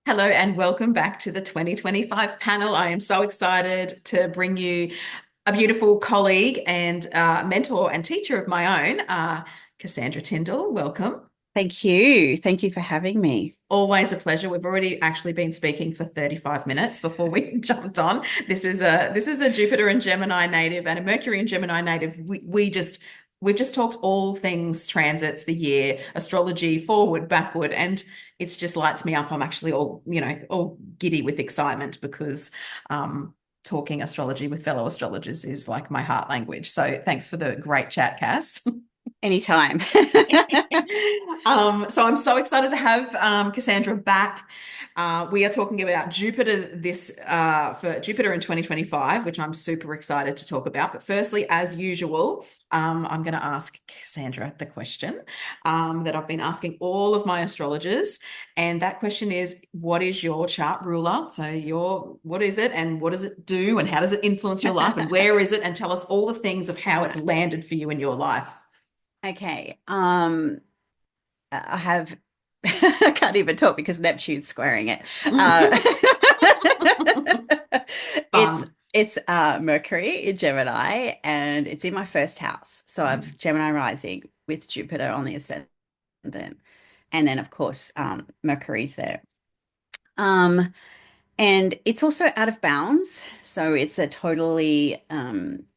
Hello and welcome back to the 2025 panel. I am so excited to bring you a beautiful colleague and mentor and teacher of my own, Cassandra Tyndall. Welcome. Thank you. Thank you for having me. Always a pleasure. We've already actually been speaking for 35 minutes before we jumped on. This is a Jupiter and Gemini native and a Mercury and Gemini native. We've just talked all things transits, the year, astrology, forward, backward, and it just lights me up. I'm actually all giddy with excitement because talking astrology with fellow astrologers is like my heart language. So thanks for the great chat, Cass. Anytime. So I'm so excited to have Cassandra back. We are talking about Jupiter for Jupiter in 2025, which I'm super excited to talk about. But firstly, as usual, I'm going to ask Cassandra the question that I've been asking all of my astrologers, and that question is, what is your chart ruler? So what is it, and what does it do, and how does it influence your life, and where is it? And tell us all the things of how it's landed for you in your life. Okay. I have I can't even talk because Neptune's squaring it. It's Fun. Mercury in Gemini and it's in my first house. So I've Gemini rising with Jupiter on the ascendant. And then of course Mercury's there. Um and it's also out of bounds. So it's a totally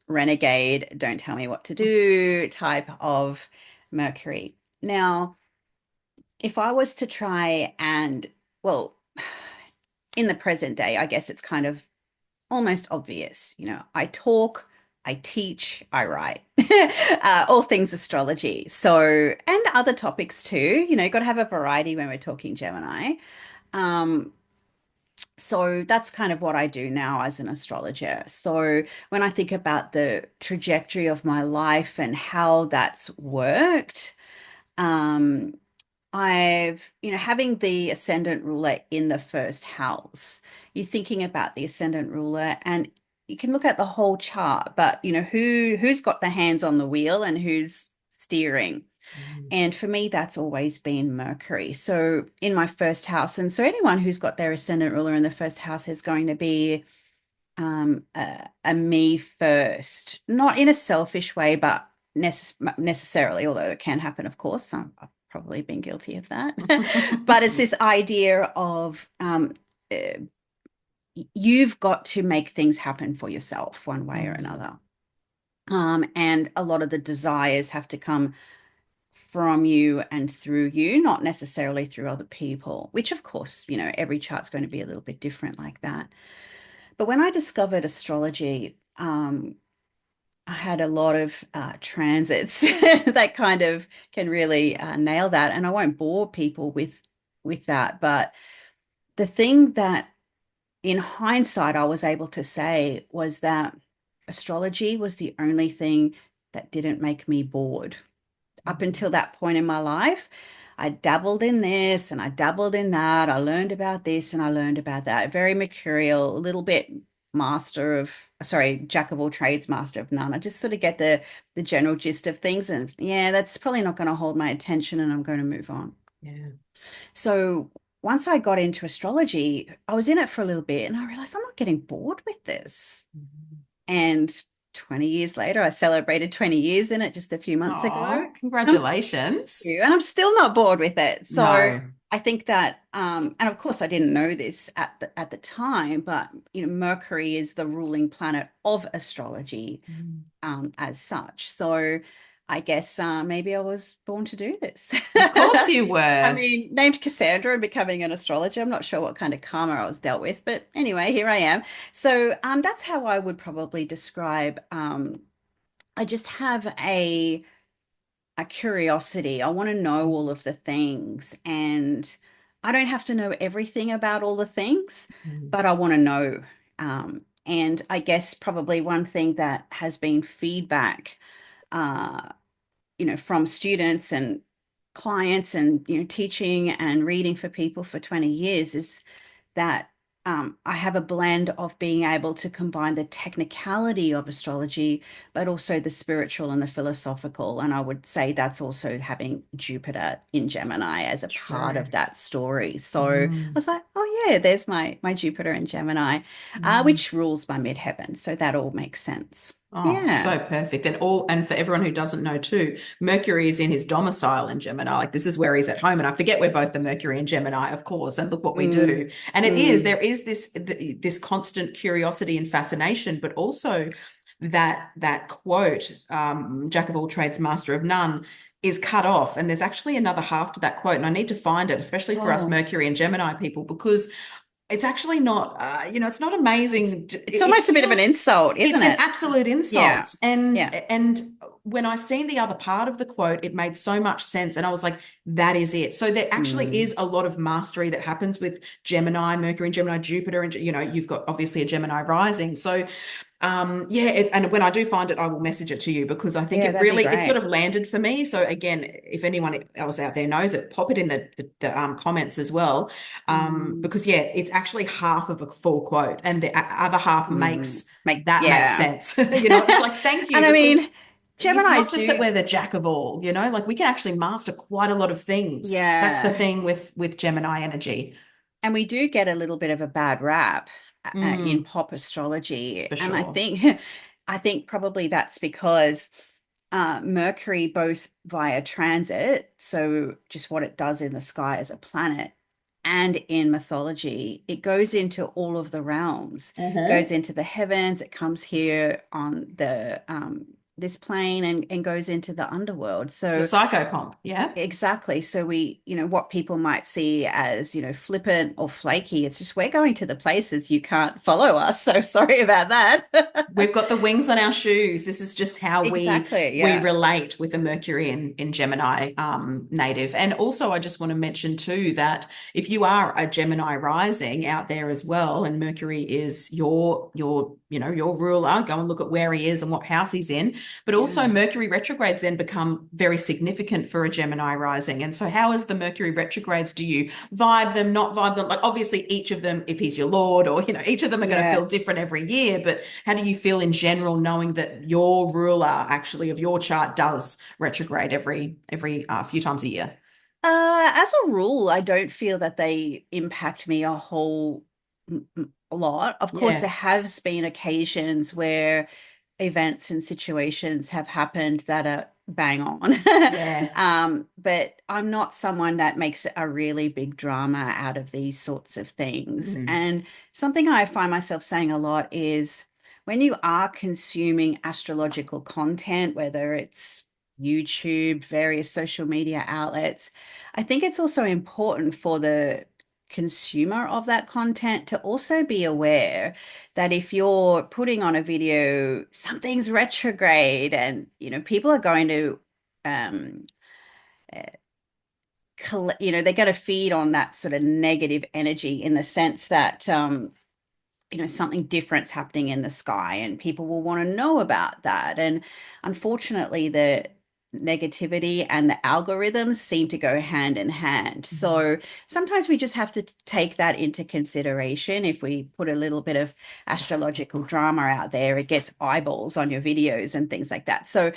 renegade, don't tell me what to do type of Mercury. Now, if I was to try and, well, in the present day, I guess it's kind of almost obvious. I talk, I teach, I write, all things astrology. So, and other topics too. Got to have a variety when we're talking Gemini. Um, so that's kind of what I do now as an astrologer. So when I think about the trajectory of my life and how that's worked, um, having the ascendant ruler in the first house, you're thinking about the ascendant ruler and you can look at the whole chart, but who's got the hands on the wheel and who's steering. Mm. And for me, that's always been Mercury. So in my first house, and so anyone who's got their ascendant ruler in the first house is going to be a me first, not in a selfish way, but necessarily, although it can happen, of course. I've probably been guilty of that. But it's this idea of uh, you've got to make things happen for yourself one way or Mm. another. And a lot of the desires have to come from you and through you, not necessarily through other people, which of course, every chart's going to be a little bit different like that. But when I discovered astrology, I had a lot of transits that kind of can really nail that. And I won't bore people with that. But the thing that in hindsight I was able to say was that astrology was the only thing that didn't make me bored up until that point in my life. I dabbled in this and I dabbled in that. I learned about this and I learned about that. Very mercurial, a little bit jack of all trades, master of none. I just sort of get the general gist of things, and yeah, that's probably not going to hold my attention, and I'm going to move on. Yeah. So once I got into astrology, I was in it for a little bit, and I realized I'm not getting bored with this. And 20 years later, I celebrated 20 years in it just a few months ago. Oh, I'm congratulations. and I'm still not bored with it. So No. I think that, and of course, I didn't know this at the time, but Mercury is the ruling planet of astrology, Mm. as such. So I guess maybe I was born to do this. Of course you I were. mean, named Cassandra and becoming an astrologer. I'm not sure what kind of karma I was dealt with, but anyway, here I am. So that's how I would probably describe. I just have a curiosity. I want to know all of the things, and I don't have to know everything about all the things, Mm. but I want to know. And I guess probably one thing that has been feedback, uh, from students and clients and teaching and reading for people for 20 years is that I have a blend of being able to combine the technicality of astrology, but also the spiritual and the philosophical. And I would say that's also having Jupiter in Gemini as a part True. of that story. So I Mm, was like, oh yeah, there's my Jupiter in Gemini, mm. which rules my midheaven. So that all makes sense. Oh, Yeah. so perfect. And for everyone who doesn't know too, Mercury is in his domicile in Gemini. Like this is where he's at home. And I forget we're both the Mercury and Gemini, of course. And look what we Mm, do. And mm. there is this constant curiosity and fascination, but also that quote, Jack of all trades, master of none, is cut off. And there's actually another half to that quote. And I need to find it, especially for us Oh, Mercury and Gemini people, because it's actually not, it's not it's amazing. it's It almost a bit of an feels insult, it's isn't an it? absolute Yeah. insult. And Yeah. and when I seen the other part of the quote, it made so much sense. And I was like, that is it. So there actually Mm. is a lot of mastery that happens with Gemini, Mercury and Gemini, Jupiter, and you've got obviously a Gemini rising. So yeah, and when I do find it, I will message it to you because I think Yeah, that'd be it sort great. of landed for me. So again, if anyone else out there knows it, pop it in the comments as well. Mm. Because yeah, it's actually half of a full quote, and the other half Mm. makes Yeah. sense. It's like thank And you I because mean, it's not Geminis just that do, we're the jack of all, like we can actually master quite a lot of things. That's the yeah. thing with Gemini energy. And we do get a little bit of a bad rap in Mm, pop astrology. for And I sure. think I think probably that's because Mercury, both via transit, so just what it does in the sky as a planet, and in mythology, it goes into all of the realms, goes into the heavens, it comes here on the this plane and goes into the underworld. The So psychopomp, yeah. exactly. So we, what people might see as, flippant or flaky, it's just we're going to the places you can't follow us. So sorry about that. We've got the wings on our shoes. This is just how Exactly. we Yeah. relate with a Mercury in Gemini native. And also, I just want to mention too that if you are a Gemini rising out there as well, and Mercury is your ruler, go and look at where he is and what house he's in. But also, Yeah. Mercury retrogrades then become very significant for a Gemini rising. And so, how is the Mercury retrogrades? Do you vibe them, not vibe them? Like obviously, each of them, if he's your Lord, or each of them are going to Yeah. feel different every year. But how do you feel in general, knowing that your ruler actually of your chart does retrograde every few times a year? As a rule, I don't feel that they impact me a whole lot. Of course, there Yeah, has been occasions where events and situations have happened that are bang on. yeah. But I'm not someone that makes a really big drama out of these sorts of things. Mm, And something I find myself saying a lot is when you are consuming astrological content, whether it's YouTube, various social media outlets, I think it's also important for the consumer of that content to also be aware that if you're putting on a video, something's retrograde and, people are going to, um, uh, they're going to feed on that sort of negative energy in the sense that, something different's happening in the sky and people will want to know about that. And unfortunately, the negativity and the algorithms seem to go hand in hand. mm, So sometimes we just have to take that into consideration. If we put a little bit of astrological drama out there, it gets eyeballs on your videos and things like that. So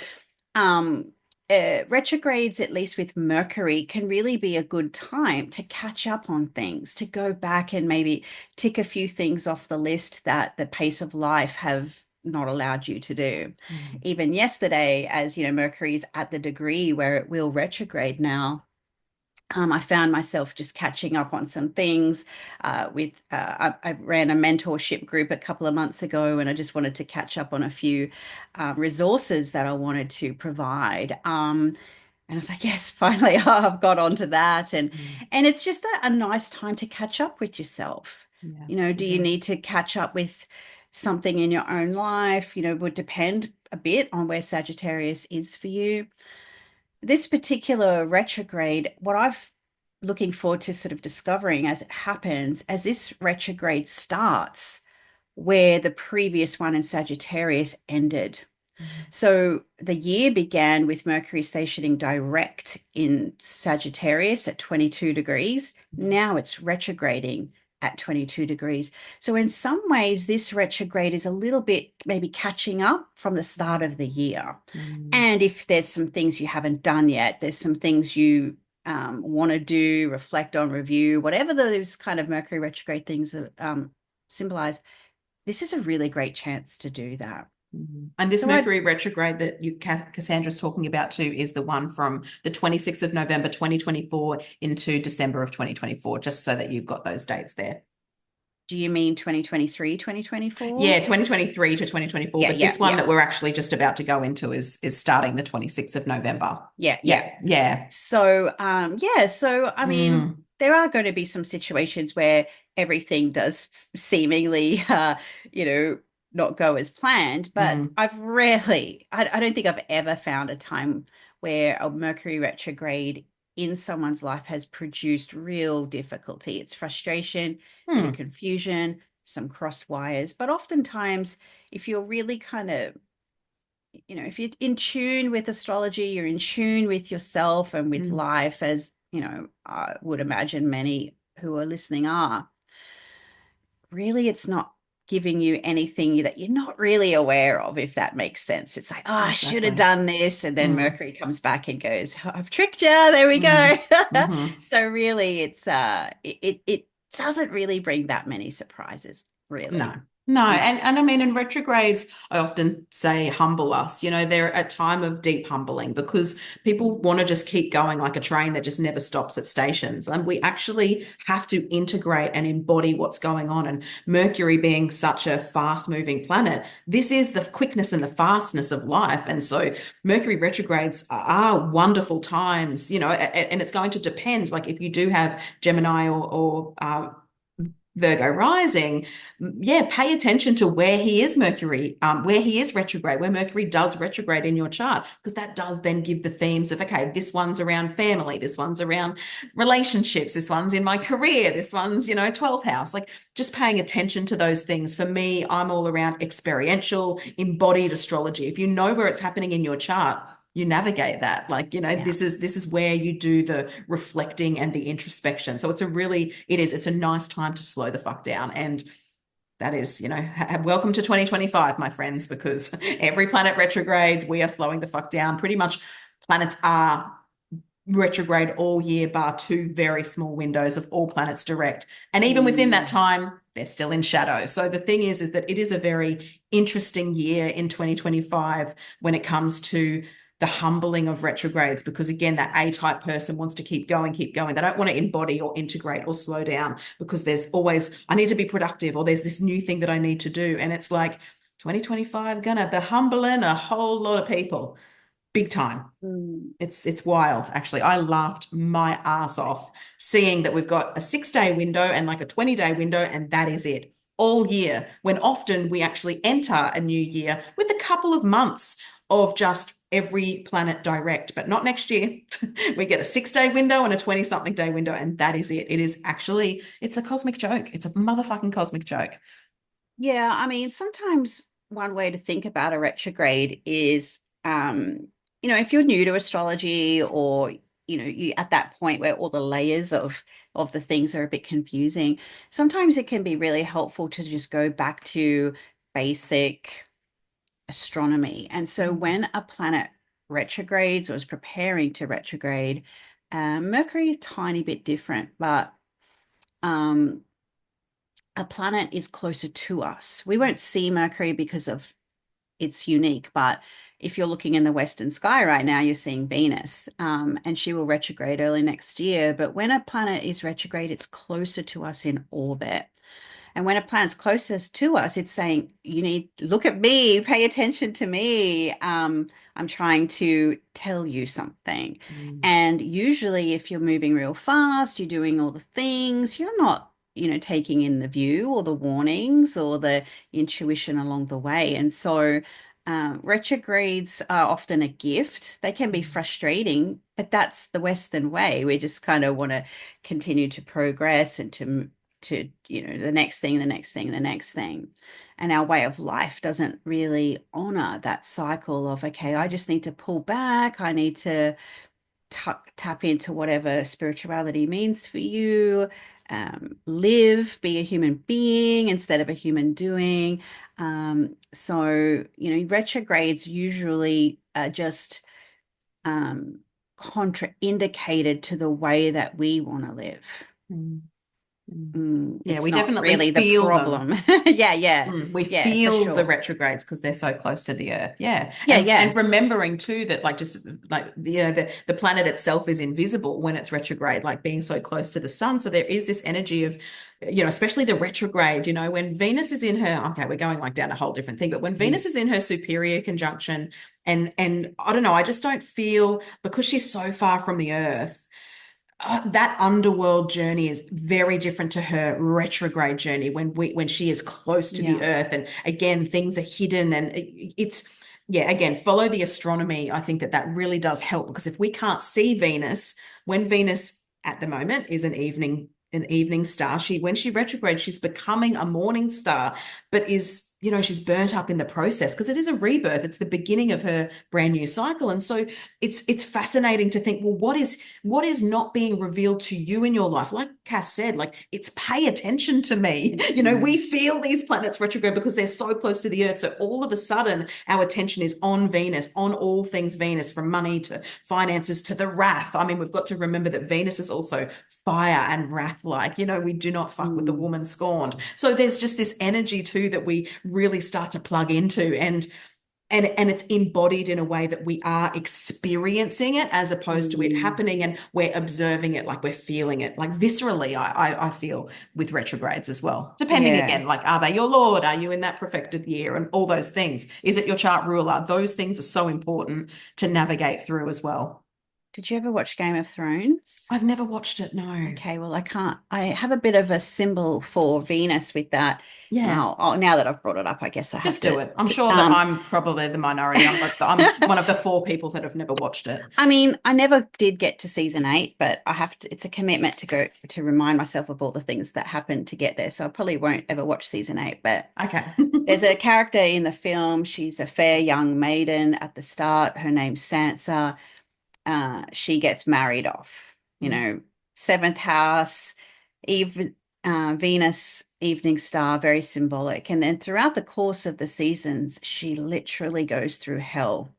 um, retrogrades, at least with Mercury, can really be a good time to catch up on things, to go back and maybe tick a few things off the list that the pace of life have not allowed you to do. mm. Even yesterday, as Mercury's at the degree where it will retrograde now. I found myself just catching up on some things I ran a mentorship group a couple of months ago, and I just wanted to catch up on a few resources that I wanted to provide. And I was like, yes, finally, I've got onto that, and Mm. it's just a nice time to catch up with yourself. Yeah, Do it you need is. to catch up with something in your own life? Would depend a bit on where Sagittarius is for you. This particular retrograde, what I've looking forward to sort of discovering as it happens, as this retrograde starts, where the previous one in Sagittarius ended. Mm, So the year began with Mercury stationing direct in Sagittarius at 22 degrees. mm, Now it's retrograding at 22 degrees. So in some ways, this retrograde is a little bit maybe catching up from the start of the year. Mm. And if there's some things you haven't done yet, there's some things you want to do, reflect on, review, whatever those kind of Mercury retrograde things symbolize, this is a really great chance to do that. And this So I Mercury retrograde that Cassandra's talking about too is the one from the 26th of November 2024 into December of 2024, just so that you've got those dates there. Do you mean 2023, 2024? Yeah, 2023 to 2024, Yeah, but yeah, this one yeah. that we're actually just about to go into is starting the 26th of November. Yeah, yeah. Yeah, yeah. So, yeah, so I mean, Mm, there are going to be some situations where everything does seemingly, you know, not go as planned, but mm, I don't think I've ever found a time where a Mercury retrograde in someone's life has produced real difficulty. It's frustration, bit of mm, confusion, some cross wires, but oftentimes, if you're really kind of if you're in tune with astrology, you're in tune with yourself and with mm. life, as I would imagine many who are listening are. Really, it's not giving you anything that you're not really aware of, if that makes sense. It's like, oh, I should have Exactly. done this. And then Mm, Mercury comes back and goes, "Oh, I've tricked you. There we go." mm, mm-hmm. So really, it doesn't really bring that many surprises, No, really. no. No. And I mean, in retrogrades, I often say humble us. They're a time of deep humbling because people want to just keep going like a train that just never stops at stations. And we actually have to integrate and embody what's going on. And Mercury being such a fast moving planet, this is the quickness and the fastness of life. And so Mercury retrogrades are wonderful times, and it's going to depend. Like if you do have Gemini or Virgo rising, yeah, pay attention to where he is Mercury, where he is retrograde, where Mercury does retrograde in your chart, because that does then give the themes of, okay, this one's around family, this one's around relationships, this one's in my career, this one's, 12th house. Like just paying attention to those things. For me, I'm all around experiential, embodied astrology. If you know where it's happening in your chart, you navigate that, like Yeah. this is where you do the reflecting and the introspection. So it's a nice time to slow the fuck down. And that is, welcome to 2025, my friends, because every planet retrogrades, we are slowing the fuck down. Pretty much planets are retrograde all year, bar two very small windows of all planets direct. And even within that Mm. time, they're still in shadow. So the thing is that it is a very interesting year in 2025 when it comes to the humbling of retrogrades, because again, that A-type person wants to keep going, keep going. They don't want to embody or integrate or slow down because there's always, I need to be productive, or there's this new thing that I need to do. And it's like 2025 gonna be humbling a whole lot of people, big time. Mm. It's wild, actually. I laughed my ass off seeing that we've got a 6-day window and like a 20-day window, and that is it all year. When often we actually enter a new year with a couple of months of just every planet direct, but not next year. We get a 6-day window and a 20-something day window, and that is it. It's a cosmic joke. It's a motherfucking cosmic joke. Yeah, I mean, sometimes one way to think about a retrograde is, if you're new to astrology, or you at that point where all the layers of the things are a bit confusing, sometimes it can be really helpful to just go back to basic astronomy. And so when a planet retrogrades or is preparing to retrograde, Mercury is a tiny bit different, but um a planet is closer to us. We won't see Mercury because of it's unique, but if you're looking in the western sky right now, you're seeing Venus, and she will retrograde early next year. But when a planet is retrograde, it's closer to us in orbit. And when a planet's closest to us, it's saying, you need to look at me, pay attention to me. I'm trying to tell you something. Mm. And usually, if you're moving real fast, you're doing all the things, you're not, taking in the view or the warnings or the intuition along the way. And so, retrogrades are often a gift. They can be frustrating, but that's the Western way. We just kind of want to continue to progress and to the next thing, the next thing, the next thing. And our way of life doesn't really honor that cycle of, okay, I just need to pull back. I need to tap into whatever spirituality means for you, live, be a human being instead of a human doing. So, retrogrades usually are just contraindicated to the way that we want to live. Mm. Yeah, It's we not definitely really the feel them. problem. Yeah, yeah, We yeah, for feel the sure. retrogrades because they're so close to the Earth. Yeah. Yeah, And yeah. remembering too that like just like the planet itself is invisible when it's retrograde, like being so close to the sun. So there is this energy of, especially the retrograde, when Venus is in her, okay, we're going like down a whole different thing, but when Venus is in her superior conjunction, and I don't know, I just don't feel because she's so far from the Earth, that underworld journey is very different to her retrograde journey when she is close to the Yeah. earth, and again things are hidden, and it's yeah, again, follow the astronomy. I think that really does help, because if we can't see Venus, when Venus at the moment is an evening star, when she retrogrades, she's becoming a morning star, but she's burnt up in the process because it is a rebirth. It's the beginning of her brand new cycle. And so it's fascinating to think, well, what is not being revealed to you in your life? Like Cass said, like, it's pay attention to me. We feel these planets retrograde because they're so close to the Earth. So all of a sudden, our attention is on Venus, on all things Venus, from money to finances to the wrath. I mean, we've got to remember that Venus is also fire and wrath like. We do not fuck with the woman scorned. So there's just this energy too that we really start to plug into, and it's embodied in a way that we are experiencing it as opposed to it happening, and we're observing it, like we're feeling it like viscerally. I feel with retrogrades as well, depending Yeah. again, like, are they your lord, are you in that perfected year, and all those things, is it your chart ruler? Those things are so important to navigate through as well. Did you ever watch Game of Thrones? I've never watched it, no. Okay, well, I have a bit of a symbol for Venus with that. Yeah, Now that I've brought it up, I guess I have just do to, it. I'm sure that I'm probably the minority. I'm one of the four people that have never watched it. I mean, I never did get to season 8, but I have to, it's a commitment to go to remind myself of all the things that happened to get there. So I probably won't ever watch season 8, but Okay. there's a character in the film. She's a fair young maiden at the start. Her name's Sansa. She gets married off, seventh house, Eve, Venus, evening star, very symbolic. And then throughout the course of the seasons, she literally goes through hell.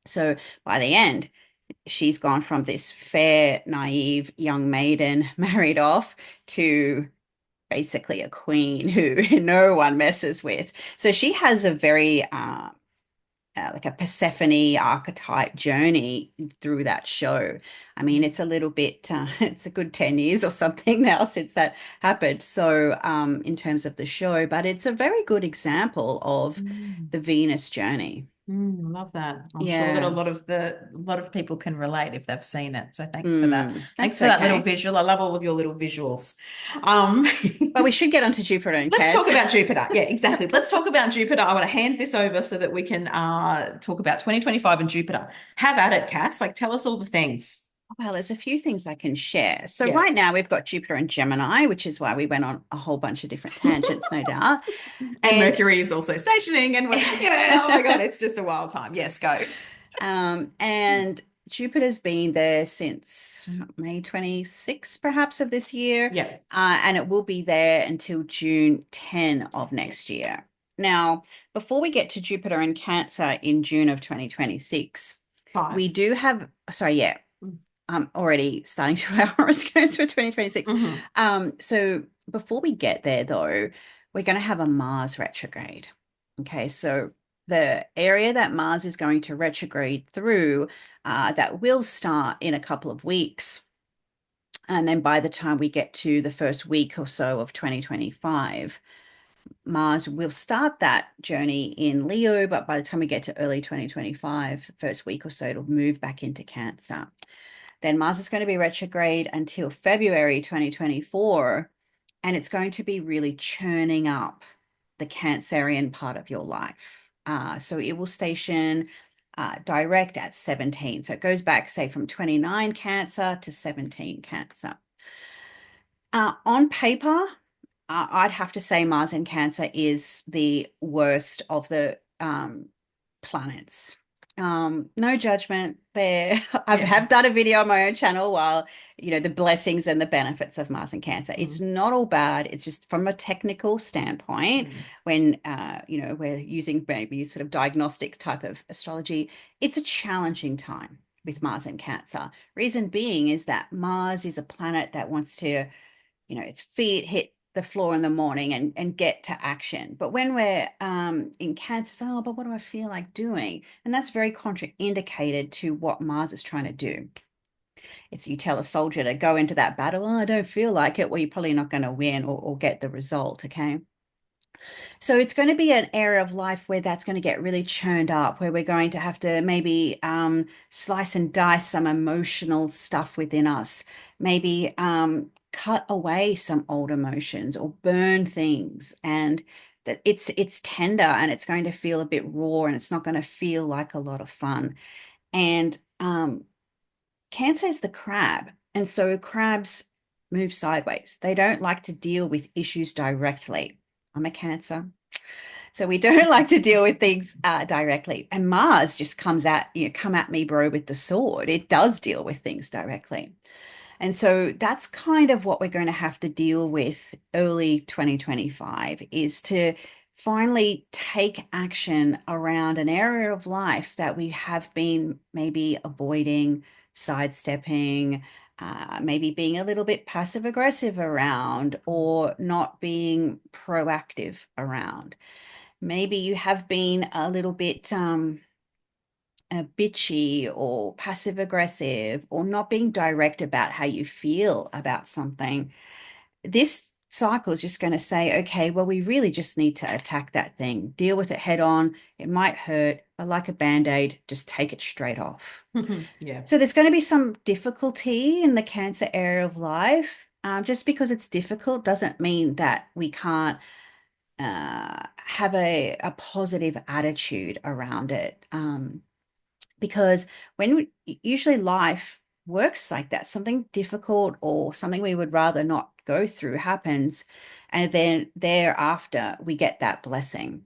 So by the end, she's gone from this fair, naive young maiden married off to basically a queen who no one messes with. So she has a very like a Persephone archetype journey through that show. I mean, it's a little bit, it's a good 10 years or something now since that happened. So, in terms of the show, but it's a very good example of Mm. the Venus journey. Love that. I'm sure that a Yeah. lot of people can relate if they've seen it. So thanks for that. Thanks That's for that little okay. visual. I love all of your little visuals. Um, But we should get onto Jupiter and let's talk Cancer. about Jupiter. Yeah, exactly. Let's talk about Jupiter. I want to hand this over so that we can talk about 2025 and Jupiter. Have at it, Cass. Like, tell us all the things. Well, there's a few things I can share. So right Yes. now we've got Jupiter and Gemini, which is why we went on a whole bunch of different tangents, no doubt. And And Mercury is also stationing, and oh my God, it's just a wild time. Yes, go. And Jupiter's been there since May 26, perhaps, of this year. Yeah. And it will be there until June 10 of next year. Now, before we get to Jupiter in Cancer in June of 2026, we 5. do have, sorry, yeah, Mm. I'm already starting to our horoscopes for 2026. Mhm. So before we get there, though, we're going to have a Mars retrograde. Okay, so the area that Mars is going to retrograde through, that will start in a couple of weeks. And then by the time we get to the first week or so of 2025, Mars will start that journey in Leo, but by the time we get to early 2025, the first week or so, it'll move back into Cancer. Then Mars is going to be retrograde until February 2024, and it's going to be really churning up the Cancerian part of your life. So it will station direct at 17. So it goes back, say, from 29 Cancer to 17 Cancer. On paper, I'd have to say Mars in Cancer is the worst of the planets. No judgment there. I Yeah. have done a video on my own channel while, the blessings and the benefits of Mars and Cancer. It's Mm, not all bad. It's just from a technical standpoint, mm, when, we're using maybe sort of diagnostic type of astrology, it's a challenging time with Mars and Cancer. Reason being is that Mars is a planet that wants to, its feet hit the floor in the morning and get to action. But when we're in Cancer, it's, oh, but what do I feel like doing? And that's very contraindicated to what Mars is trying to do. It's you tell a soldier to go into that battle, oh, I don't feel like it. Well, you're probably not going to win or get the result. Okay. So it's going to be an area of life where that's going to get really churned up, where we're going to have to maybe slice and dice some emotional stuff within us, maybe cut away some old emotions or burn things. And that it's tender and it's going to feel a bit raw and it's not going to feel like a lot of fun. And Cancer is the crab. And so crabs move sideways. They don't like to deal with issues directly. I'm a Cancer. So we don't like to deal with things directly. And Mars just come at me, bro, with the sword. It does deal with things directly. And so that's kind of what we're going to have to deal with early 2025 is to finally take action around an area of life that we have been maybe avoiding, sidestepping, maybe being a little bit passive aggressive around, or not being proactive around. Maybe you have been a little bit bitchy or passive aggressive or not being direct about how you feel about something. This cycle is just going to say, okay, well, we really just need to attack that thing, deal with it head on. It might hurt, but like a band-aid, just take it straight off. yeah. So there's going to be some difficulty in the Cancer area of life. Just because it's difficult doesn't mean that we can't have a positive attitude around it. Because usually life works like that, something difficult or something we would rather not go through happens, and then thereafter we get that blessing.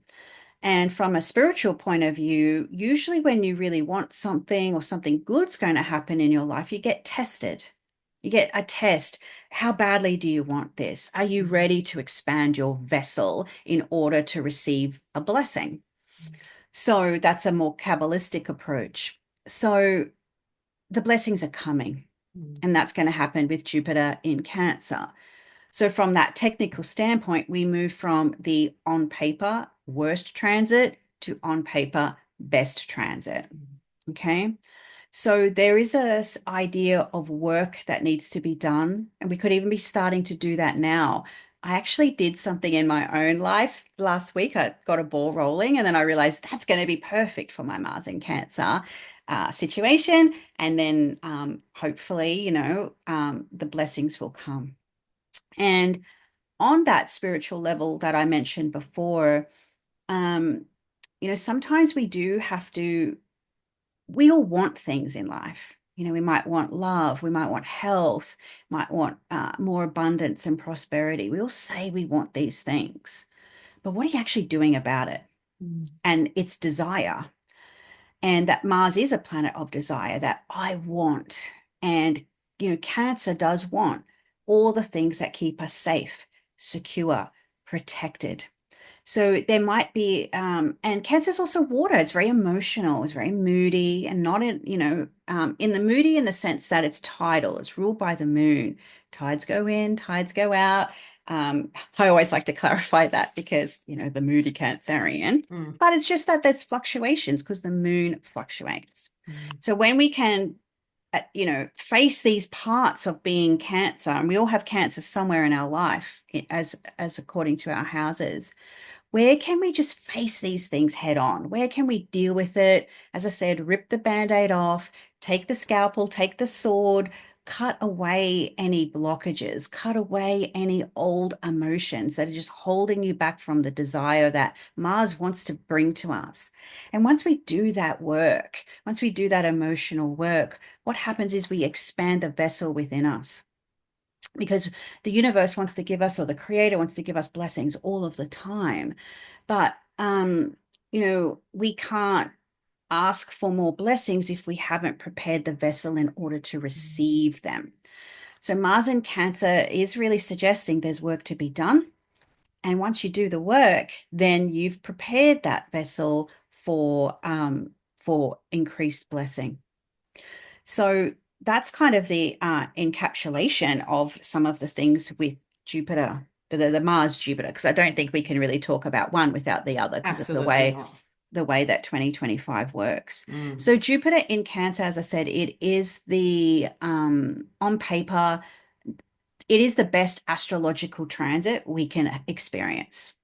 And from a spiritual point of view, usually when you really want something or something good's going to happen in your life, you get tested. You get a test. How badly do you want this? Are you Mm, ready to expand your vessel in order to receive a blessing? So that's a more Kabbalistic approach. So the blessings are coming, mm, and that's going to happen with Jupiter in Cancer. So, from that technical standpoint, we move from the on paper worst transit to on paper best transit. Okay. So, there is a idea of work that needs to be done, and we could even be starting to do that now. I actually did something in my own life last week. I got a ball rolling, and then I realized that's going to be perfect for my Mars in Cancer situation. And then hopefully, the blessings will come. And on that spiritual level that I mentioned before, um, sometimes we all want things in life. We might want love, we might want health, might want more abundance and prosperity. We all say we want these things, but what are you actually doing about it? mm, And it's desire. And that Mars is a planet of desire that I want. And, Cancer does want all the things that keep us safe, secure, protected. So there might be, and Cancer is also water. It's very emotional. It's very moody, and not in the moody in the sense that it's tidal. It's ruled by the moon. Tides go in, tides go out. I always like to clarify that because the moody Cancerian, mm, but it's just that there's fluctuations because the moon fluctuates. mm, So when we can face these parts of being Cancer, and we all have Cancer somewhere in our life, as according to our houses, where can we just face these things head on? Where can we deal with it? As I said, rip the band-aid off, take the scalpel, take the sword, cut away any blockages, cut away any old emotions that are just holding you back from the desire that Mars wants to bring to us. And once we do that work, once we do that emotional work, what happens is we expand the vessel within us, because the universe wants to give us, or the creator wants to give us blessings all of the time. But we can't ask for more blessings if we haven't prepared the vessel in order to receive them. So Mars in Cancer is really suggesting there's work to be done. And once you do the work, then you've prepared that vessel for increased blessing. So that's kind of the encapsulation of some of the things with Jupiter, the Mars Jupiter, because I don't think we can really talk about one without the other because of Absolutely not. the way that 2025 works. Mm. So Jupiter in Cancer, as I said, it is the on paper, it is the best astrological transit we can experience.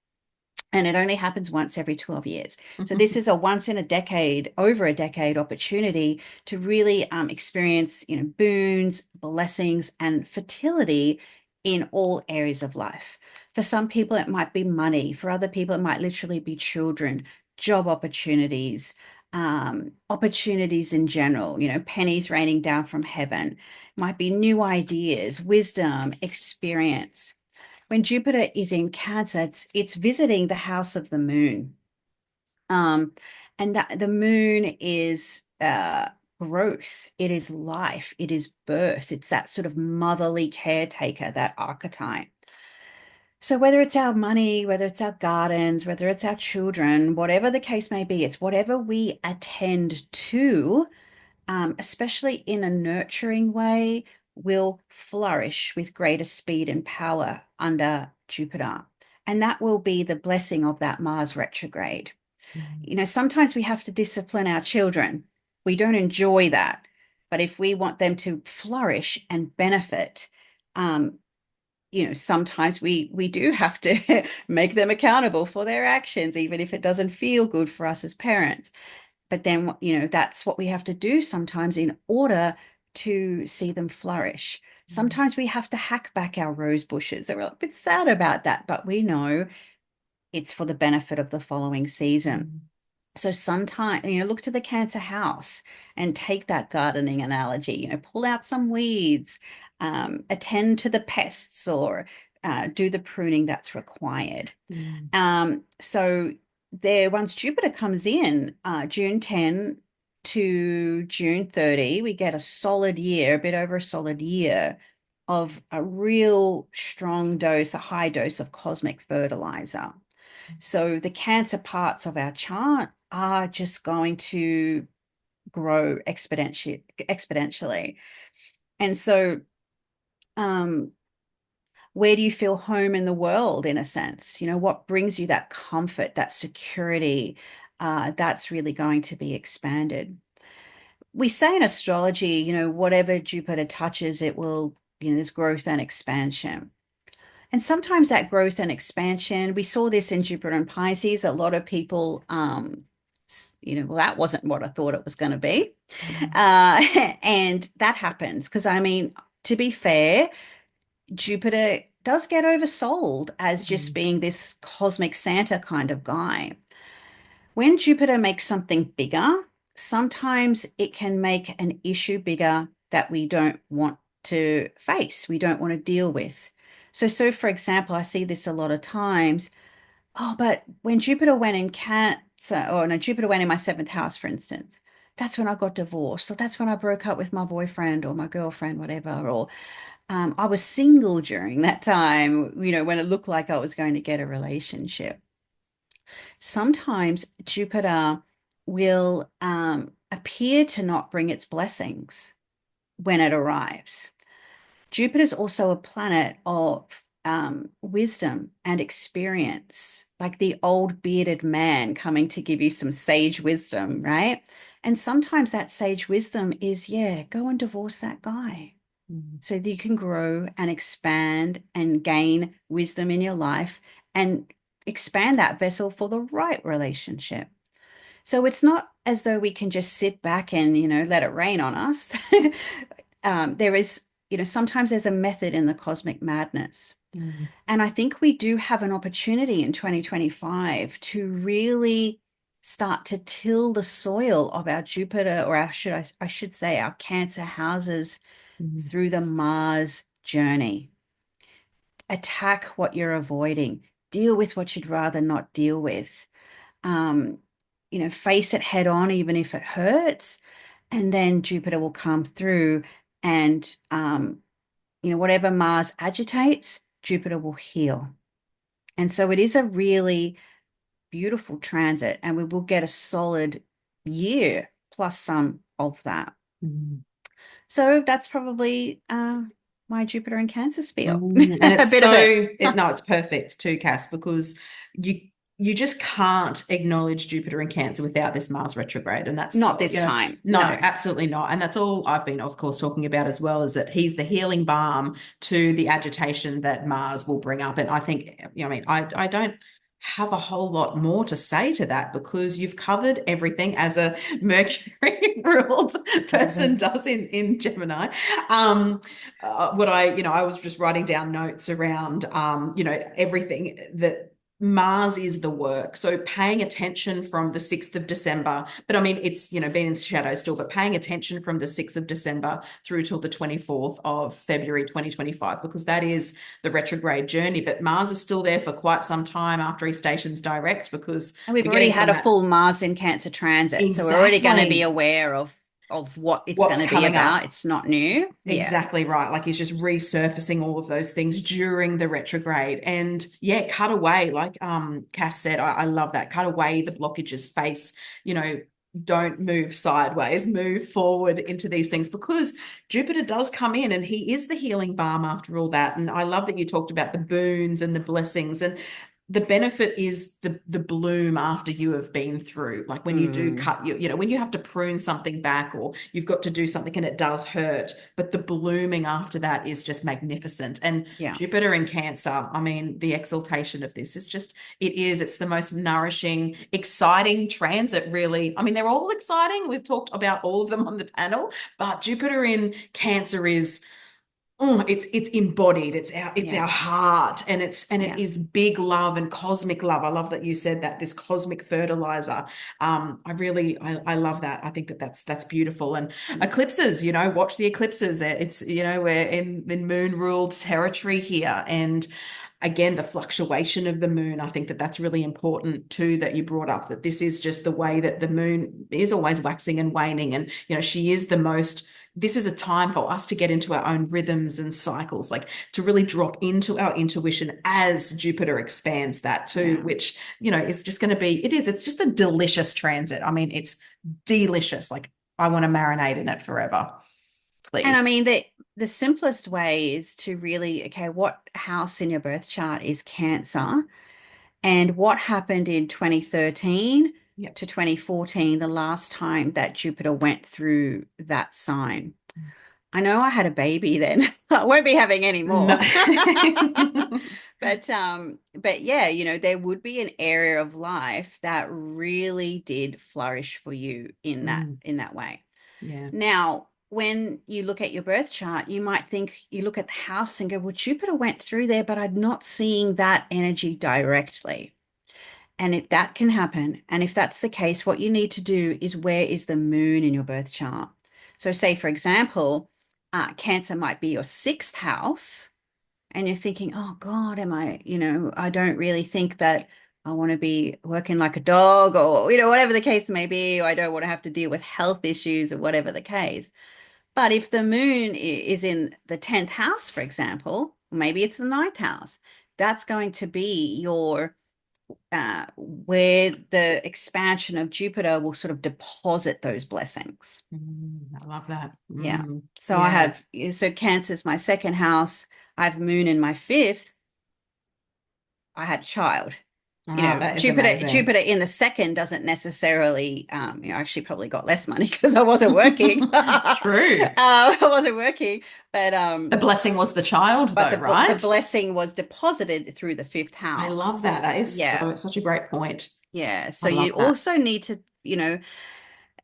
And it only happens once every 12 years. So this is a once in a decade, over a decade opportunity to really experience, boons, blessings, and fertility in all areas of life. For some people, it might be money. For other people, it might literally be children, job opportunities, opportunities in general, pennies raining down from heaven. It might be new ideas, wisdom, experience. When Jupiter is in Cancer, it's visiting the house of the moon. And that the moon is growth, it is life, it is birth, it's that sort of motherly caretaker, that archetype. So whether it's our money, whether it's our gardens, whether it's our children, whatever the case may be, it's whatever we attend to, especially in a nurturing way, will flourish with greater speed and power under Jupiter. And that will be the blessing of that Mars retrograde. Sometimes we have to discipline our children. We don't enjoy that. But if we want them to flourish and benefit, sometimes we do have to make them accountable for their actions, even if it doesn't feel good for us as parents. But then, that's what we have to do sometimes in order to see them flourish. Sometimes we have to hack back our rose bushes. We're a bit sad about that, but we know it's for the benefit of the following season. So sometimes, look to the Cancer house and take that gardening analogy, pull out some weeds, attend to the pests, or do the pruning that's required. So there, once Jupiter comes in, June 10 to June 30, we get a solid year, a bit over a solid year of a real strong dose, a high dose of cosmic fertilizer. So the Cancer parts of our chart are just going to grow exponentially. And so where do you feel home in the world, in a sense? What brings you that comfort, that security? That's really going to be expanded. We say in astrology, whatever Jupiter touches, it will, there's growth and expansion. And sometimes that growth and expansion, we saw this in Jupiter and Pisces. A lot of people, well, that wasn't what I thought it was going to be. And that happens because, to be fair, Jupiter does get oversold as just being this cosmic Santa kind of guy. When Jupiter makes something bigger, sometimes it can make an issue bigger that we don't want to face, we don't want to deal with. So for example, I see this a lot of times. Oh, but when Jupiter went in Cancer, or no, Jupiter went in my seventh house, for instance, that's when I got divorced, or that's when I broke up with my boyfriend or my girlfriend, whatever, or I was single during that time, when it looked like I was going to get a relationship. Sometimes Jupiter will appear to not bring its blessings when it arrives. Jupiter is also a planet of wisdom and experience, like the old bearded man coming to give you some sage wisdom, right? And sometimes that sage wisdom is, yeah, go and divorce that guy so that you can grow and expand and gain wisdom in your life and expand that vessel for the right relationship. So it's not as though we can just sit back and, let it rain on us. There is, sometimes there's a method in the cosmic madness. And I think we do have an opportunity in 2025 to really start to till the soil of our Jupiter, or I should say our Cancer houses through the Mars journey. Attack what you're avoiding, deal with what you'd rather not deal with. face it head on, even if it hurts. And then Jupiter will come through and, whatever Mars agitates, Jupiter will heal. And so it is a really beautiful transit, and we will get a solid year plus some of that. Mm. So that's probably my Jupiter and Cancer spiel. And A it's bit of it. no, it's perfect too, Cass, because you you just can't acknowledge Jupiter in Cancer without this Mars retrograde. And that's, Not this time. no, No. absolutely not. And that's all I've been, of course, talking about as well, is that he's the healing balm to the agitation that Mars will bring up. And I think, I mean, I don't have a whole lot more to say to that, because you've covered everything as a Mercury ruled person does in Gemini. What I was just writing down notes around, everything that Mars is the work. So paying attention from the 6th of December, but I mean, it's, been in shadow still, but paying attention from the 6th of December through till the 24th of February 2025, because that is the retrograde journey. But Mars is still there for quite some time after he stations direct, because And we've we're already getting had from a that. full Mars in Cancer transit. So we're already going to be Exactly. aware of what it's going What's to be coming about. up. It's not new. Yeah. Exactly right. Like he's just resurfacing all of those things during the retrograde. And yeah, cut away, like Cass said, I love that. Cut away the blockages, face, you know, don't move sideways, move forward into these things, because Jupiter does come in and he is the healing balm after all that. And I love that you talked about the boons and the blessings, and the benefit is the bloom after you have been through. Like when you do cut, when you have to prune something back, or you've got to do something and it does hurt, but the blooming after that is just magnificent. And Yeah. Jupiter in Cancer, I mean, the exaltation of this is just, it's the most nourishing, exciting transit, really. I mean, they're all exciting. We've talked about all of them on the panel, but Jupiter in Cancer is, it's embodied. It's our Yeah. heart, and it Yeah. is big love and cosmic love. I love that you said that, this cosmic fertilizer. I love that. I think that's beautiful. And eclipses, watch the eclipses. There, it's, we're in moon ruled territory here, and again, the fluctuation of the moon. I think that's really important too, that you brought up, that this is just the way that the moon is always waxing and waning, and she is the most. This is a time for us to get into our own rhythms and cycles, like to really drop into our intuition as Jupiter expands that too, Yeah. which, is just going to be, it's just a delicious transit. I mean, it's delicious. Like I want to marinate in it forever, And I please. mean, the simplest way is to really, okay, what house in your birth chart is Cancer, and what happened in 2013 Yeah. to 2014, the last time that Jupiter went through that sign. I know I had a baby then. I won't be having any No. more. But yeah, there would be an area of life that really did flourish for you in that Mm, in that way. yeah. Now, when you look at your birth chart, you might think, you look at the house and go, well, Jupiter went through there, but I'm not seeing that energy directly. And if that can happen, and if that's the case, what you need to do is, where is the moon in your birth chart? So say, for example, Cancer might be your sixth house, and you're thinking, oh God, I don't really think that I want to be working like a dog, or, whatever the case may be, or I don't want to have to deal with health issues, or whatever the case. But if the moon is in the 10th house, for example, maybe it's the ninth house, that's going to be your where the expansion of Jupiter will sort of deposit those blessings. I love that. Yeah. So I Yeah. have, so Cancer's my second house. I have moon in my fifth. I had a child. That is amazing. Jupiter in the second doesn't necessarily, I actually probably got less money because I wasn't working. True. I wasn't working, but The blessing was the child, though, the right? blessing was deposited through the fifth I love that. house. That is Yeah. such a great point. Yeah. I So you love that. also need to,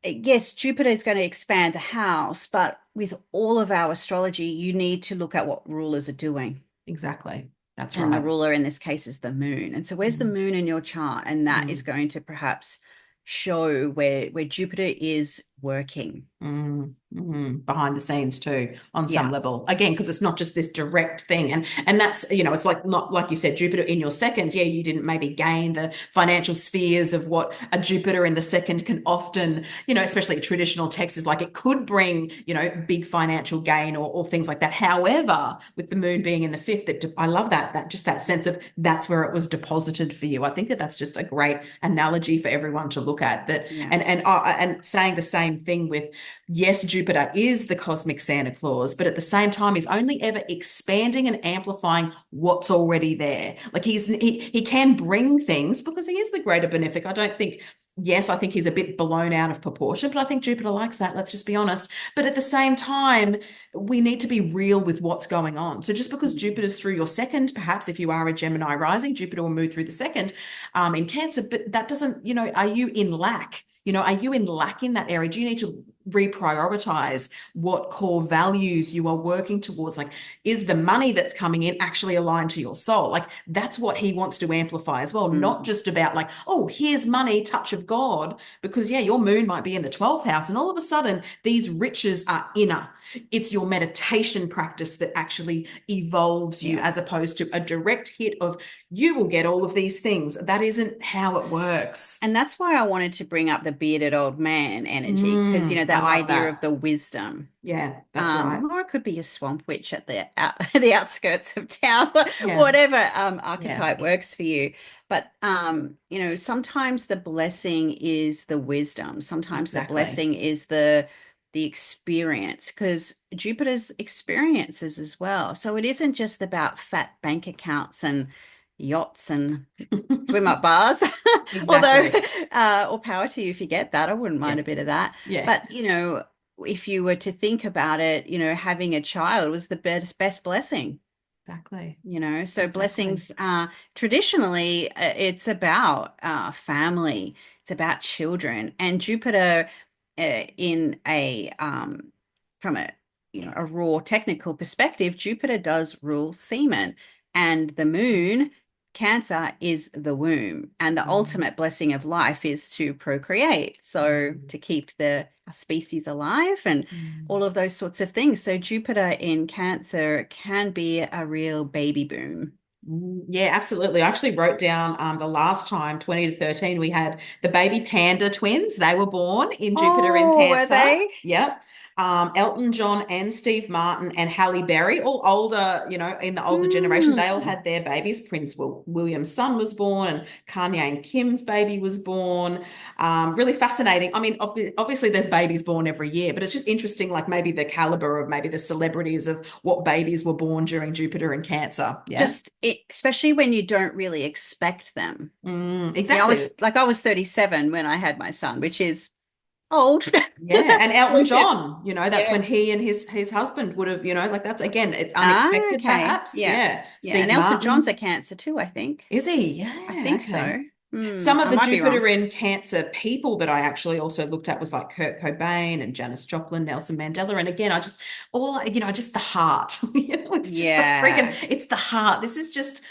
yes, Jupiter is going to expand the house, but with all of our astrology, you need to look at what rulers are doing. Exactly. That's And the right. ruler in this case is the moon. And so where's the Mm, moon in your chart? And that is mm, going to perhaps show where Jupiter is working. Behind the scenes too, on some Yeah. level. Again, because it's not just this direct thing, and that's, it's like, not like you said, Jupiter in your second. Yeah, you didn't maybe gain the financial spheres of what a Jupiter in the second can often, especially a traditional text is like, it could bring, big financial gain, or things like that. However, with the moon being in the fifth, I love that just that sense of that's where it was deposited for you. I think that that's just a great analogy for everyone to look at that. Yeah. And saying the same thing with, yes, Jupiter is the cosmic Santa Claus, but at the same time, he's only ever expanding and amplifying what's already there. Like he can bring things because he is the greater benefic. I don't think, yes, I think he's a bit blown out of proportion, but I think Jupiter likes that. Let's just be honest. But at the same time, we need to be real with what's going on. So just because Jupiter's through your second, perhaps if you are a Gemini rising, Jupiter will move through the second in Cancer, but that doesn't, are you in lack? Are you in lack in that area? Do you need to reprioritize what core values you are working towards? Like, is the money that's coming in actually aligned to your soul? Like, that's what he wants to amplify as well, not just about like, oh, here's money, touch of God, because yeah, your moon might be in the 12th house and all of a sudden these riches are inner. It's your meditation practice that actually evolves you, as opposed to a direct hit of you will get all of these things. That isn't how it works. And that's why I wanted to bring up the bearded old man energy, because, the I love idea that. of the wisdom. Yeah, that's right. Or it could be a swamp witch at the outskirts of town, Yeah, whatever yeah, archetype works for you. But sometimes the blessing is the wisdom. Sometimes the exactly. blessing is the experience, because Jupiter's experiences as well. So it isn't just about fat bank accounts and yachts and swim up bars. Although, Exactly. all power to you if you get that. I wouldn't mind Yeah, a bit of that. yeah, But, if you were to think about it, having a child was the best blessing. exactly. So Exactly. blessings, traditionally, it's about family, it's about children, and Jupiter, in a from a raw technical perspective, Jupiter does rule semen, and the moon, Cancer, is the womb, and the Mm, ultimate blessing of life is to procreate, so mm, to keep the species alive and mm. all of those sorts of things. So Jupiter in Cancer can be a real baby boom. Yeah, absolutely. I actually wrote down the last time, 20 to 13, we had the baby panda twins. They were born in Jupiter in Oh, were Cancer. they? Yep. Elton John and Steve Martin and Halle Berry, all older, in the older generation, they all Mm. had their babies. Prince William's son was born, and Kanye and Kim's baby was born. Really fascinating. I mean, obviously, there's babies born every year, but it's just interesting, like maybe the caliber of maybe the celebrities of what babies were born during Jupiter in Cancer. Yeah. Just it, especially when you don't really expect them. I Exactly. was 37 when I had my son, which is old. Yeah. And Elton Look at, John, that's yeah. when he and his husband would have, like that's again, it's Ah, unexpected okay. perhaps. Yeah. Yeah. Yeah. And Steve Elton John's a Martin. Cancer too, I think. Is he? I Yeah. think Okay. so. Some of I the might be wrong. Jupiter in Cancer people that I actually also looked at was like Kurt Cobain and Janis Joplin, Nelson Mandela. And again, just the heart. It's just the friggin', Yeah. it's the heart. This is just,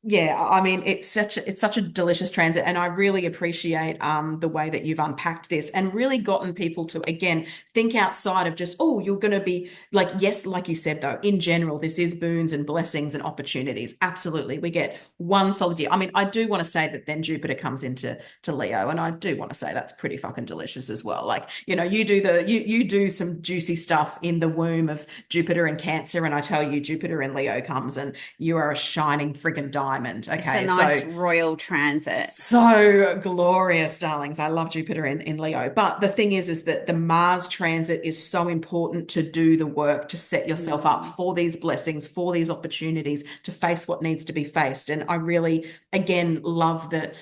yeah, I mean, it's such a delicious transit, and I really appreciate the way that you've unpacked this and really gotten people to again think outside of just, oh, you're going to be like, yes, like you said though, in general, this is boons and blessings and opportunities. Absolutely, we get one solid year. I mean, I do want to say that then Jupiter comes into Leo, and I do want to say that's pretty fucking delicious as well. Like, you do some juicy stuff in the womb of Jupiter and Cancer, and I tell you, Jupiter and Leo comes and you are a shining friggin' diamond. It's a Okay, nice so royal transit. so glorious, darlings. I love Jupiter in Leo. But the thing is that the Mars transit is so important to do the work, to set yourself up Mm. for these blessings, for these opportunities, to face what needs to be faced. And I really, again, love that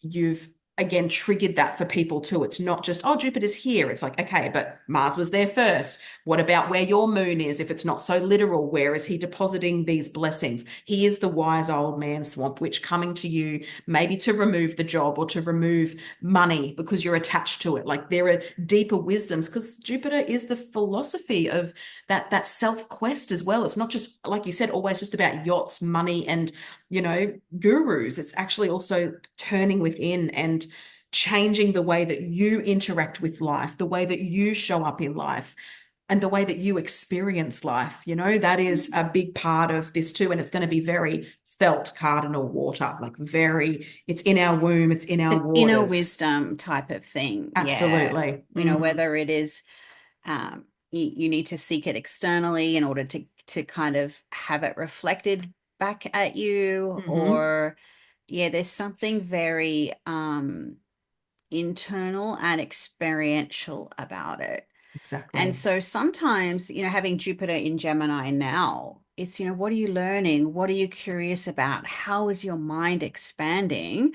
you've again triggered that for people too. It's not just, oh, Jupiter's here. It's like, okay, but Mars was there first. What about where your moon is? If it's not so literal, where is he depositing these blessings? He is the wise old man swamp witch coming to you, maybe to remove the job or to remove money because you're attached to it. Like there are deeper wisdoms because Jupiter is the philosophy of that self quest as well. It's not just, like you said, always just about yachts, money, and gurus. It's actually also turning within and changing the way that you interact with life, the way that you show up in life, and the way that you experience life. That is a big part of this too. And it's going to be very felt cardinal water, like very, it's in our womb, it's in It's our an inner waters. wisdom type of thing. Yeah. Absolutely. Whether it is you need to seek it externally in order to kind of have it reflected back at you, or there's something very internal and experiential about it. And Exactly. so sometimes, having Jupiter in Gemini now, it's, what are you learning? What are you curious about? How is your mind expanding?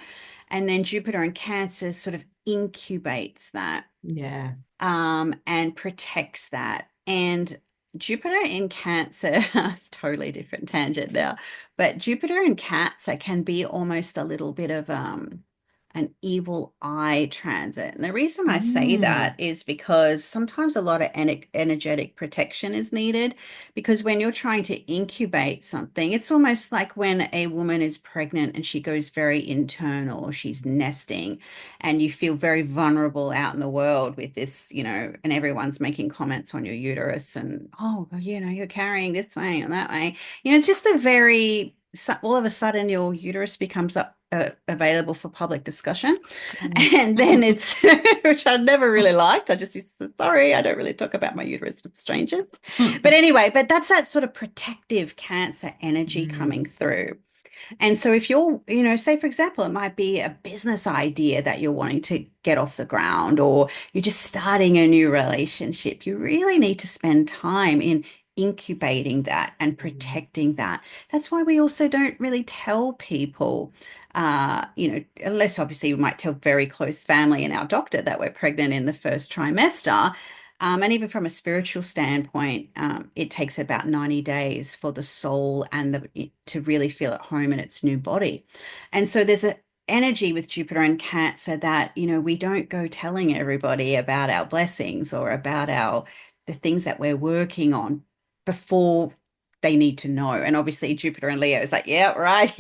And then Jupiter in Cancer sort of incubates that, Yeah. and protects that. And Jupiter in Cancer, it's totally different tangent now, but Jupiter in Cancer can be almost a little bit of an evil eye transit. And the reason I say that is because sometimes a lot of energetic protection is needed, because when you're trying to incubate something, it's almost like when a woman is pregnant and she goes very internal, or she's nesting, and you feel very vulnerable out in the world with this, and everyone's making comments on your uterus and, oh, you're carrying this way and that way. It's just all of a sudden your uterus becomes available for public discussion. And then it's, which I never really liked. I just used to say, sorry, I don't really talk about my uterus with strangers. But anyway, that's that sort of protective Cancer energy coming through. And so if you're, say for example, it might be a business idea that you're wanting to get off the ground, or you're just starting a new relationship, you really need to spend time in incubating that and protecting that. That's why we also don't really tell people, unless obviously we might tell very close family and our doctor that we're pregnant in the first trimester. And even from a spiritual standpoint, it takes about 90 days for the soul and to really feel at home in its new body. And so there's an energy with Jupiter and Cancer that, we don't go telling everybody about our blessings or about the things that we're working on before they need to know. And obviously Jupiter and Leo is like, yeah, right.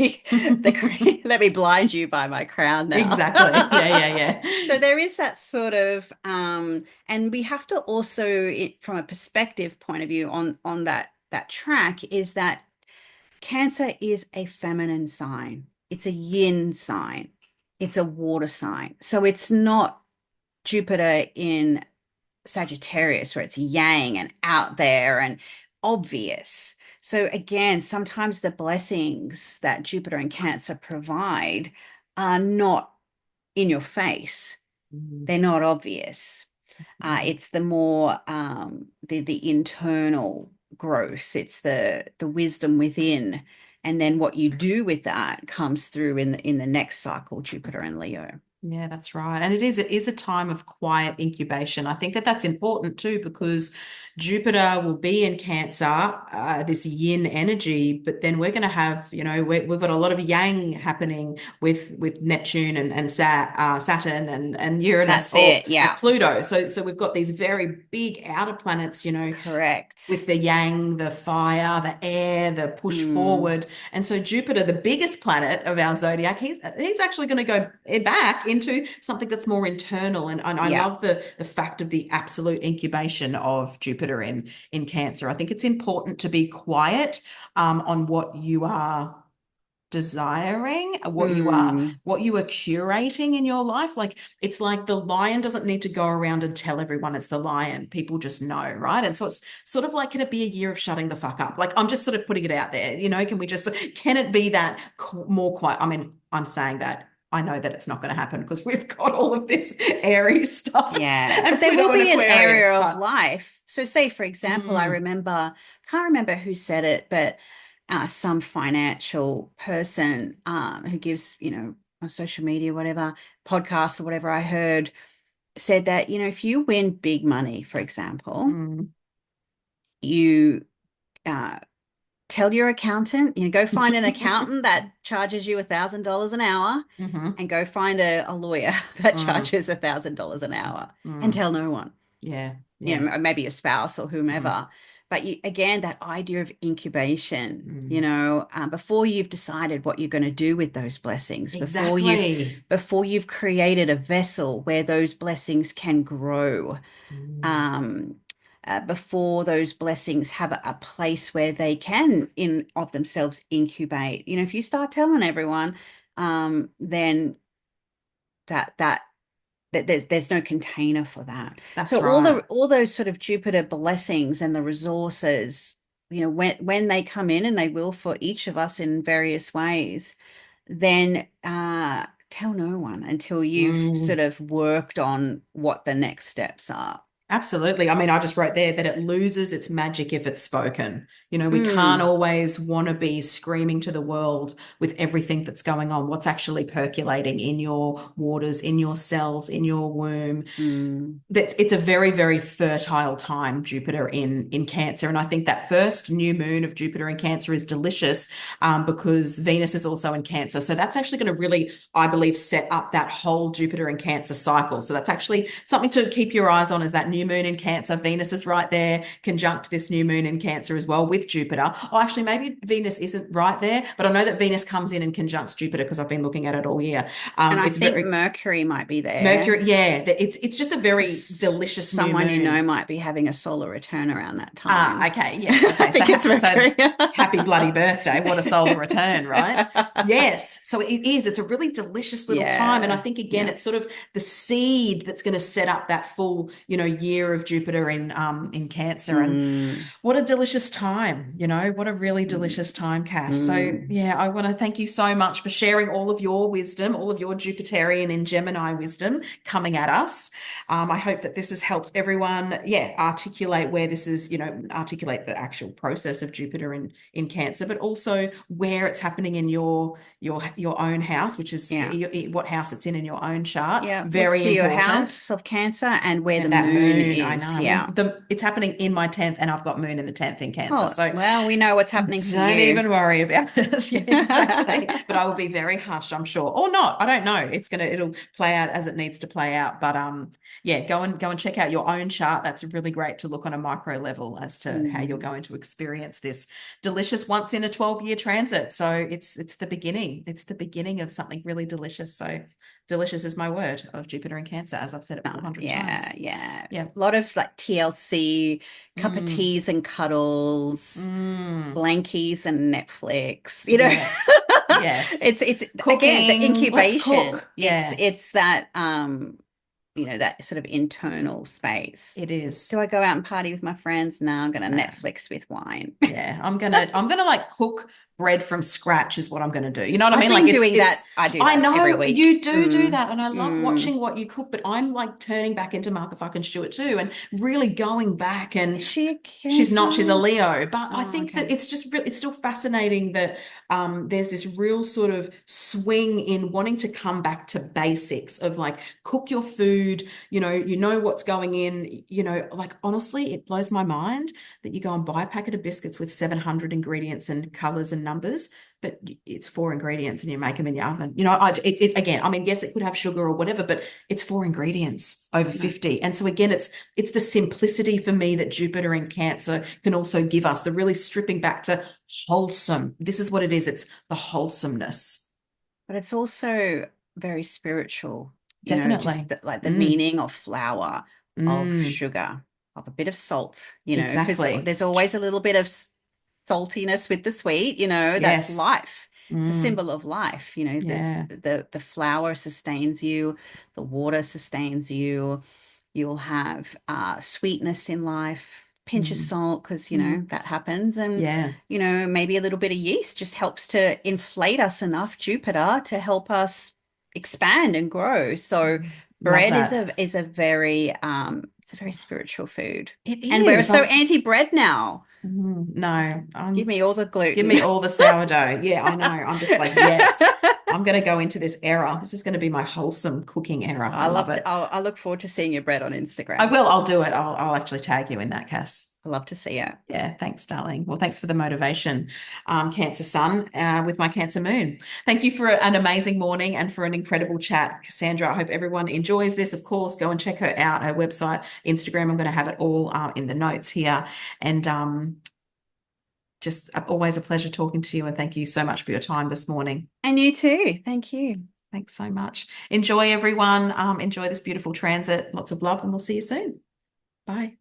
Let me blind you by my crown now. Exactly. Yeah. So there is that sort of, and we have to also, from a perspective point of view on that track, is that Cancer is a feminine sign. It's a yin sign. It's a water sign. So it's not Jupiter in Sagittarius, where it's yang and out there and obvious. So again, sometimes the blessings that Jupiter and Cancer provide are not in your face. They're not obvious. It's the more the internal growth. It's the wisdom within, and then what you do with that comes through in the next cycle, Jupiter and Leo. Yeah, that's right. And it is a time of quiet incubation. I think that that's important too, because Jupiter will be in Cancer, this yin energy, but then we're going to have, we've got a lot of yang happening with Neptune and Saturn and Uranus, That's it. Yeah. and Pluto. So we've got these very big outer planets, Correct. with the yang, the fire, the air, the push forward. And so Jupiter, the biggest planet of our zodiac, he's actually going to go back into something that's more internal. And I love the fact of the absolute incubation of Jupiter in Cancer. I think it's important to be quiet on what you are desiring, what you are curating in your life. Like, it's like the lion doesn't need to go around and tell everyone it's the lion. People just know, right? And so it's sort of like, can it be a year of shutting the fuck up? Like, I'm just sort of putting it out there, can it be that more quiet? I mean, I'm saying that I know that it's not going to happen because we've got all of this Aries stuff. Yeah, And but there will Pluto and be an Aquarius, area of life. So say, for example, I can't remember who said it, but some financial person who gives, on social media, whatever, podcasts or whatever, I heard said that, if you win big money, for example, you tell your accountant, go find an accountant that charges you $1,000 an hour, and go find a lawyer that charges $1,000 an hour, and tell no one. Yeah. Maybe your spouse or whomever. But again, that idea of incubation, Mm. before you've decided what you're going to do with those blessings, Exactly. before you've created a vessel where those blessings can grow, Mm. um, before those blessings have a place where they can in of themselves incubate. If you start telling everyone, then that there's no container for that. That's So right. all those sort of Jupiter blessings and the resources, when they come in, and they will for each of us in various ways, then tell no one until you've Mm. sort of worked on what the next steps are. Absolutely. I mean, I just wrote there that it loses its magic if it's spoken. We can't Mm, always want to be screaming to the world with everything that's going on, what's actually percolating in your waters, in your cells, in your womb. mm, It's a very, very fertile time, Jupiter in Cancer. And I think that first new moon of Jupiter in Cancer is delicious, because Venus is also in Cancer. So that's actually going to really, I believe, set up that whole Jupiter in Cancer cycle. So that's actually something to keep your eyes on, is that new moon in Cancer. Venus is right there, conjunct this new moon in Cancer as well with Jupiter. Oh, actually, maybe Venus isn't right there, but I know that Venus comes in and conjuncts Jupiter because I've been looking at it all year. and I It's think very Mercury might be there Mercury, yeah, it's just a very because delicious new someone moon. might be having a solar return around that Ah, time. okay, yes, I okay. So think it's so Mercury. happy bloody birthday. What a solar return, right? Yes. So it is. It's a really delicious little time. And I Yeah, think again, yeah. it's sort of the seed that's going to set up that full, year of Jupiter in Cancer. And Mm, what a delicious time, what a really mm, delicious time, Cass. So, mm. yeah, I want to thank you so much for sharing all of your wisdom, all of your Jupiterian and Gemini wisdom coming at us. I hope that this has helped everyone, yeah, articulate where this is, articulate the actual process of Jupiter in Cancer, but also where it's happening in your own house, which is Yeah. what house it's in your own chart. Yeah. Look Very to your important. house of Cancer and where the And that moon moon, I is. know. Well, Yeah. it's happening in my 10th, and I've got moon in the 10th in Cancer. Oh, So well, we know what's happening for don't you. even worry about it. Yeah, exactly. But I will be very hushed, I'm sure. Or not. I don't know. It'll play out as it needs to play out. But yeah, go and check out your own chart. That's really great to look on a micro level as to how you're Mm. going to experience this delicious once in a 12-year transit. So it's the beginning. It's the beginning of something really delicious. So delicious is my word of Jupiter in Cancer, as I've said it Oh, 400 yeah, times. yeah. Yeah. A lot of like TLC, cup of Mm, teas and cuddles, mm. blankies and Netflix. Yes. Yes. It's again the Cooking. Let's incubation. cook. It's Yeah, it's that that sort of internal space. it Do is. I go out and party with my friends? No, I'm gonna No. Netflix with wine. Yeah, I'm gonna like cook bread from scratch is what I'm gonna do. You know what I I've mean? Like been it's doing it's that. I do I that every know week. you do that, and I love Mm. watching what you cook, but I'm like turning back into Martha fucking Stewart too, and really going back. And Is she a she's not, she's a Cancer? Leo, but I Oh, think that okay. it's just it's still fascinating that there's this real sort of swing in wanting to come back to basics of like cook your food, you know what's going in, like honestly, it blows my mind that you go and buy a packet of biscuits with 700 ingredients and colors and numbers, but it's four ingredients and you make them in your oven. Again, I mean, yes, it could have sugar or whatever, but it's four ingredients over No. 50. And so again, it's the simplicity for me that Jupiter in Cancer can also give us, the really stripping back to wholesome. This is what it is. It's the wholesomeness. But it's also very spiritual, just Definitely. like the Mm, meaning of flour, of mm, sugar, of a bit of salt, because exactly. there's always a little bit of saltiness with the sweet, that's Yes. life. It's a Mm, symbol of life, yeah. the flour sustains you, the water sustains you. You'll have sweetness in life, pinch of Mm, salt, because, mm, that happens. And, yeah. maybe a little bit of yeast just helps to inflate us enough, Jupiter, to help us expand and grow. So Love bread that. is a very it's a very spiritual food. It And we're is. so anti-bread now. No, Give me all the give gluten. me all the sourdough. Yeah, I know. I'm just like, yes. I'm going to go into this era. This is going to be my wholesome cooking era. I love it. I look forward to seeing your bread on I Instagram. will. I'll do it. I'll actually tag you in that, Cass. I love to see it. Yeah, thanks, darling. Well, thanks for the motivation, Cancer Sun, with my Cancer Moon. Thank you for an amazing morning and for an incredible chat, Cassandra. I hope everyone enjoys this. Of course, go and check her out, her website, Instagram. I'm going to have it all in the notes here. And just always a pleasure talking to you. And thank you so much for your time this morning. And you too. Thank you. Thanks so much. Enjoy, everyone. Enjoy this beautiful transit. Lots of love, and we'll see you soon. Bye.